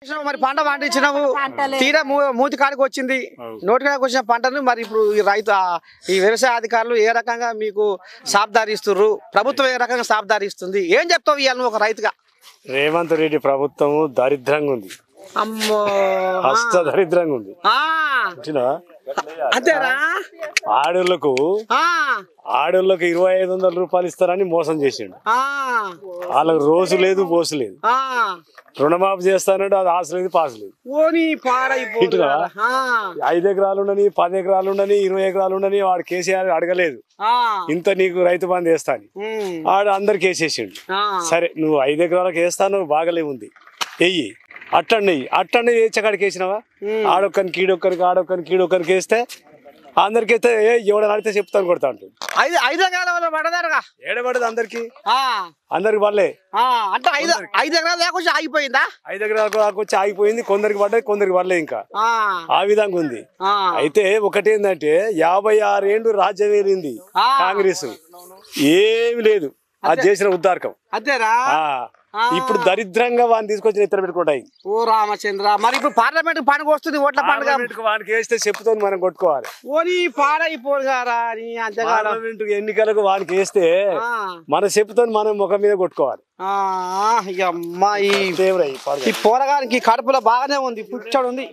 మరి పంట పండించినావు తీరా మూతి కాడికి వచ్చింది నోటి కాడికి వచ్చిన పంటను మరి ఇప్పుడు ఈ రైతు ఈ వ్యవసాయ అధికారులు ఏ రకంగా మీకు సాబ్దారి ఇస్తున్నారు ప్రభుత్వం ఏ రకంగా సాబ్దారి ఇస్తుంది ఏం చెప్తావు ఇవాళ నువ్వు ఒక రైతుగా రేవంత్ రెడ్డి ప్రభుత్వం దరిద్రంగా ఉంది అమ్మో హస్త దరిద్రంగా ఉంది అంతేనా ఆడోళ్ళకు 2500 రూపాయలు ఇస్తారని మోసం చేసిండు వాళ్ళకి రోజు లేదు పోసు లేదు రుణమాఫీ చేస్తానంటే అది ఆశ లేదు పాసు లేదు 5 ఎకరాలు ఉండని 10 ఎకరాలు ఉండని 20 ఎకరాలు ఉండని వాడు కేసీఆర్ అడగలేదు ఇంత నీకు రైతు బంధు వేస్తాను ఆడు అందరికి వేసేసిండు సరే నువ్వు 5 ఎకరాలకు వేస్తాను బాగలే ఉంది వెయ్యి అట్టండి వేసేకాడికి వేసినావా ఆడొక్కరికి కీడొక్కరికి వేస్తే అందరికి అయితే ఎవడని అడిగితే చెప్తాను కొడతా ఉంటుంది 5 ఎకరాల పడదారుగా ఏడబడదు అందరికి పడలే అంటే 5 ఎకరాలు లేకొచ్చి ఆగిపోయిందా 5 ఎకరాలకు వచ్చి ఆగిపోయింది కొందరికి పడ్డది కొందరికి పడలేదు ఇంకా ఆ విధంగా ఉంది అయితే ఒకటి ఏంటంటే 56 ఏళ్ళు రాజ్యం వేలింది కాంగ్రెస్ ఏమి లేదు అది చేసిన ఉద్దారకం అంతేరా ఇప్పుడు దరిద్రంగా వాడిని తీసుకొచ్చి ఎత్తర పెట్టుకుంటాయి ఓ రామచంద్ర మరి ఇప్పుడు పార్లమెంట్ పండుగ వస్తుంది ఓట్ల పండుగ వానికి వేస్తే చెప్పుతో మనం కొట్టుకోవాలి ఓని పాడైపోగారా పార్లమెంట్ ఎన్నికలకు వానికి వేస్తే మన చెప్పుతో మనం ముఖం మీద కొట్టుకోవాలి ఈ పోరగానికి కడుపులో బాగానే ఉంది పుచ్చడు ఉంది